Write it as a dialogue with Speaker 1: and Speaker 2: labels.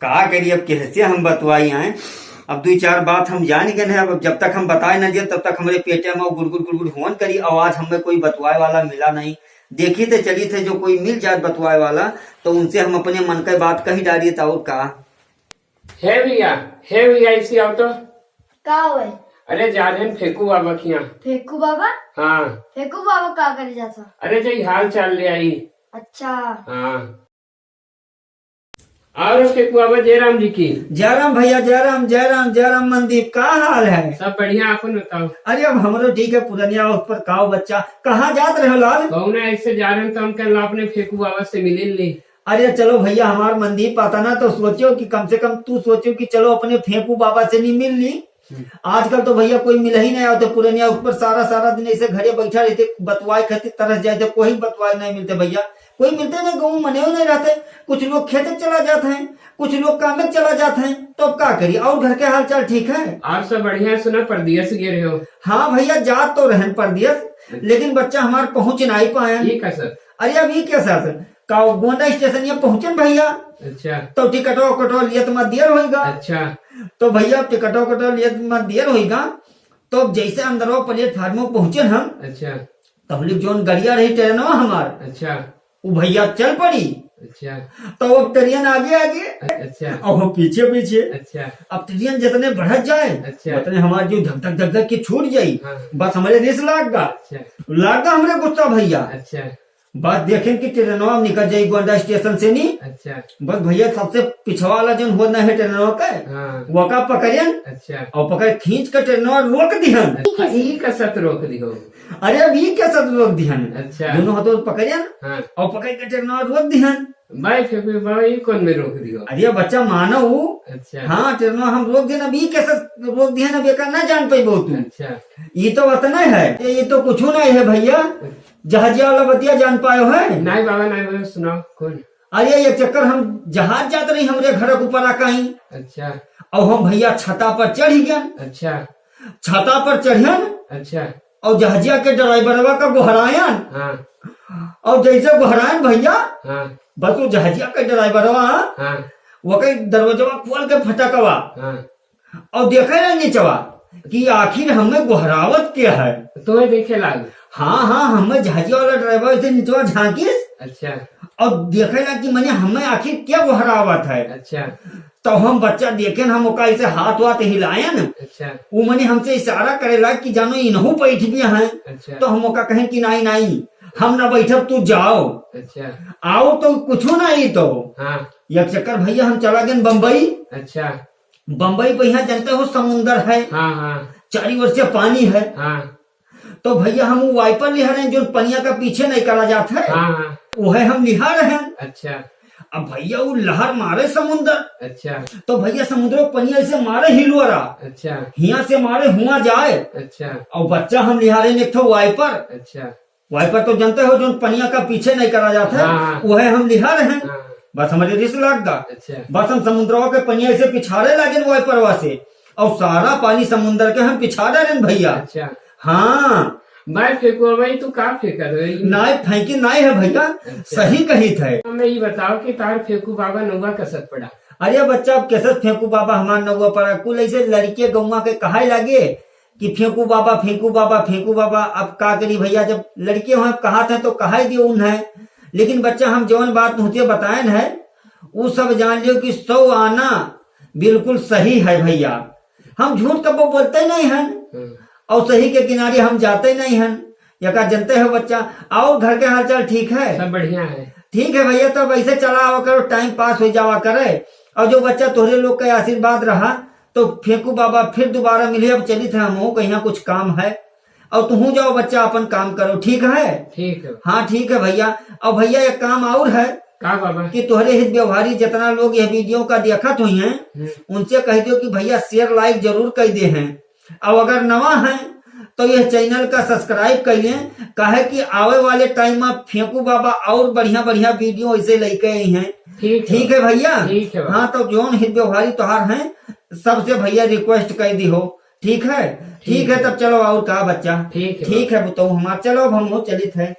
Speaker 1: का करिए अब कैसे हम बतवाई हैं। अब दो चार बात हम जान गए हैं। अब जब तक हम बताए न दिए तब तक हमारे पेटे में गुड़गुड़ गुड़गुड़ होन करी। आवाज हमें कोई बतवाए वाला मिला नहीं। देखी थे चली थे जो कोई मिल जाए बतवाए वाला तो उनसे हम अपने मन की बात कही डालिए था। और का
Speaker 2: है भैया इसी आओ तो।
Speaker 3: का हुए?
Speaker 2: अरे जा रहे हैं फेंकू बाबा की यहाँ।
Speaker 3: फेंकू बाबा?
Speaker 2: हाँ।
Speaker 3: फेंकू बाबा का करे जाता?
Speaker 2: अरे जी हाल चाल ले आई।
Speaker 3: अच्छा।
Speaker 2: हाँ और फेंकू बाबा जयराम जी की।
Speaker 1: जयराम भैया जयराम जयराम जयराम मनदीप का हाल है?
Speaker 2: सब बढ़िया आपन बताओ।
Speaker 1: अरे अब हमरो ठीक है पुरनिया उस पर काओ बच्चा कहाँ जात रहे हो लाल?
Speaker 2: कहू ना ऐसे जा रहे हैं तो हम कल अपने फेंकू बाबा से मिले ले।
Speaker 1: अरे चलो भैया हमार मनदीप आता ना तो सोचो कि कम से कम तू सोचो कि चलो अपने फेंकू बाबा से नहीं मिल ली। आजकल तो भैया कोई मिल ही नहीं आता। पुरनिया ऊपर सारा सारा दिन ऐसे घरे बैठा रहते बतवाए खातिर तरस जाए थे। कोई बतवाए नहीं मिलते भैया। कोई मिलते नहीं गाँव मने नहीं रहते। कुछ लोग खेत चला जाते हैं कुछ लोग काम में चला जाते हैं। तो अब क्या करिए। और घर के हाल चाल ठीक है?
Speaker 2: आप सब बढ़िया सुना परदेश गए रहे हो।
Speaker 1: हाँ भैया जात तो रहन परदेश लेकिन बच्चा हमारे पहुंच नहीं पाए।
Speaker 2: ठीक है सर।
Speaker 1: अरे अब ये कैसा का गोंडा स्टेशन ये पहुंचे भैया।
Speaker 2: अच्छा
Speaker 1: तो टिकटो कटो लिए तो मत देर होगा।
Speaker 2: अच्छा
Speaker 1: तो भैया टिकटो कटो लिए तो मत देर होगा। तो जैसे अंदर प्लेटफार्म पहुंचे हम
Speaker 2: अच्छा
Speaker 1: तब जोन गड़िया रही ट्रेन हमार
Speaker 2: अच्छा
Speaker 1: वो भैया चल पड़ी।
Speaker 2: अच्छा
Speaker 1: तो अब ट्रेन आगे आगे
Speaker 2: अच्छा
Speaker 1: और वो पीछे पीछे।
Speaker 2: अच्छा
Speaker 1: अब ट्रेन जितने बढ़त जाए
Speaker 2: अच्छा
Speaker 1: उतने हमारे जो धक धक धक धक की छूट जाई।
Speaker 2: हाँ।
Speaker 1: बस हमारे रेस
Speaker 2: अच्छा
Speaker 1: लाग गा हमारे गुस्सा भैया।
Speaker 2: अच्छा
Speaker 1: बस देखें कि ट्रेनवा निकल जाये गोंडा स्टेशन से नहीं।
Speaker 2: अच्छा
Speaker 1: बस भैया सबसे पिछवा वाला जो होना है ट्रेनवा का
Speaker 2: हाँ
Speaker 1: वो का पकड़ियन
Speaker 2: अच्छा
Speaker 1: और पकड़ खींच कर ट्रेनवा रोक दिहन।
Speaker 2: यही का सत रोक दिहो।
Speaker 1: अरे अब ये कैसा रोक दिहन?
Speaker 2: अच्छा
Speaker 1: दोनों हाथों पकड़ियन
Speaker 2: हाँ
Speaker 1: और पकड़ कर ट्रेनवा रोक दिहन।
Speaker 2: भाई फेंकू बाबा ये कौन में रोक दिहो।
Speaker 1: अरे बच्चा मानो
Speaker 2: अच्छा
Speaker 1: हाँ ट्रेनवा हम रोक देना। अब ये कैसे रोक दिहन? अब एक ना जान पाई बहुत तू।
Speaker 2: अच्छा
Speaker 1: ये तो वतना है ये तो कुछ नहीं है भैया। जहाजिया वाला बतिया जान पायो है?
Speaker 2: नहीं बाबा नहीं बाबा सुनाओ कौन।
Speaker 1: अरे ये चक्कर हम जहाज जाते रही हमरे घर के ऊपर कहीं
Speaker 2: अच्छा
Speaker 1: और हम भैया छता पर चढ़ी गए।
Speaker 2: अच्छा
Speaker 1: छता पर चढ़ियन
Speaker 2: अच्छा
Speaker 1: और जहाजिया के ड्राइवरवा का गोहरायन
Speaker 2: हाँ
Speaker 1: और जैसे गोहरायन भैया
Speaker 2: हाँ
Speaker 1: बस वो जहाजिया के ड्राइवरवा
Speaker 2: हाँ
Speaker 1: वो कई दरवाजा खोल के फटकवा
Speaker 2: हाँ
Speaker 1: और देखे ना नीचवा कि आखिर हमें गोहरावत क्या है।
Speaker 2: तुम्हें देखे लाग।
Speaker 1: हाँ हाँ हमें जहाजिया वाला ड्राइवर से नीचवा झांकिस
Speaker 2: अच्छा
Speaker 1: और देखे ना कि मैंने हमें आखिर क्या गोहरावत है।
Speaker 2: अच्छा
Speaker 1: तो हम बच्चा देखे हम ओका ऐसे हाथ वाथ हिलायन
Speaker 2: अच्छा
Speaker 1: वो मैंने हमसे इशारा करेला कि जानो इनहू बैठ गया है।
Speaker 2: अच्छा
Speaker 1: तो हम ओका कहें कि नहीं नहीं हम ना बैठब तू जाओ।
Speaker 2: अच्छा
Speaker 1: आओ तो कुछ नहीं तो
Speaker 2: हाँ
Speaker 1: एक चक्कर भैया हम चला गए बम्बई।
Speaker 2: अच्छा
Speaker 1: बम्बई पे यहाँ जानते हो समुन्दर है
Speaker 2: हाँ हाँ
Speaker 1: चारी ओर से पानी है।
Speaker 2: हाँ
Speaker 1: तो भैया हम वो वाइपर लिहा रहे जो पनिया का पीछे नहीं करा जाता है
Speaker 2: हाँ हाँ
Speaker 1: वो है हम लिहा रहे।
Speaker 2: अच्छा
Speaker 1: अब भैया वो लहर मारे समुन्दर
Speaker 2: अच्छा
Speaker 1: तो भैया समुद्र पनिया से मारे हिलवरा
Speaker 2: अच्छा
Speaker 1: हिया से मारे हुआ जाए
Speaker 2: अच्छा
Speaker 1: और बच्चा हम लिहा रहे एक वाइपर।
Speaker 2: अच्छा
Speaker 1: वाइपर तो जानते हो जो पनिया का पीछे नहीं करा जाता है
Speaker 2: हाँ।
Speaker 1: वो है हम लिहा रहे।
Speaker 2: हाँ
Speaker 1: बस हमारे रिस लाग गा।
Speaker 2: अच्छा
Speaker 1: बस हम समुद्रवा के पनिया से पिछाड़े लागे वाइपरवा से और सारा पानी समुद्र के हम पिछाड़े रहे भैया।
Speaker 2: अच्छा
Speaker 1: हाँ
Speaker 2: मैं फेंकू भाई तू कहाँ फेंका रहे।
Speaker 1: नाई फेंकी नाई है भैया। सही कही थे।
Speaker 2: मैं ये बताओ कि तार फेंकू बाबा नौवा कसत पड़ा।
Speaker 1: अरे बच्चा अब कैसे फेंकू बाबा हमारा नौवा पड़ा कुल ऐसे लड़के गौवा के कहा लगे कि फेंकू बाबा फेंकू बाबा फेंकू बाबा। अब का करी भैया जब लड़के वहां कहा था तो कहा दियो उन्हें। लेकिन बच्चा हम जौन बात तुझे बताए है वो सब जान लियो कि 100 आना बिल्कुल सही है भैया। हम झूठ कब बोलते नहीं हैं और सही के किनारे हम जाते नहीं हैं। यका जनते हो बच्चा। और घर के हालचाल ठीक है?
Speaker 2: सब बढ़िया है।
Speaker 1: ठीक है भैया तो वैसे चला आवा करो टाइम पास हो जावा करे। और जो बच्चा तोहरे लोग का आशीर्वाद रहा तो फेंकू बाबा फिर दोबारा मिले। अब चली थे हम कहीं कुछ काम है और तुम जाओ बच्चा अपन काम करो ठीक है?
Speaker 2: ठीक है
Speaker 1: हाँ ठीक है भैया। और भैया एक काम और है
Speaker 2: का बाबा
Speaker 1: कि तोहरे हित व्यवहारी जितना लोग यह वीडियो का देखत हुई हैं उनसे कह दो कि भैया शेयर लाइक जरूर कर दे हैं। और अगर नवा है तो यह चैनल का सब्सक्राइब कर लें। कहे कि आवे वाले टाइम में फेंकू बाबा और बढ़िया बढ़िया वीडियो ऐसे लेके आई हैं। ठीक है भैया।
Speaker 2: ठीक है
Speaker 1: हाँ तो जोन हित व्यवहारी तोहार हैं सबसे भैया रिक्वेस्ट कर दी हो। ठीक है? ठीक है तब चलो और कहा बच्चा।
Speaker 2: ठीक है
Speaker 1: ठीक है तो हमारा चलो हम चलित है।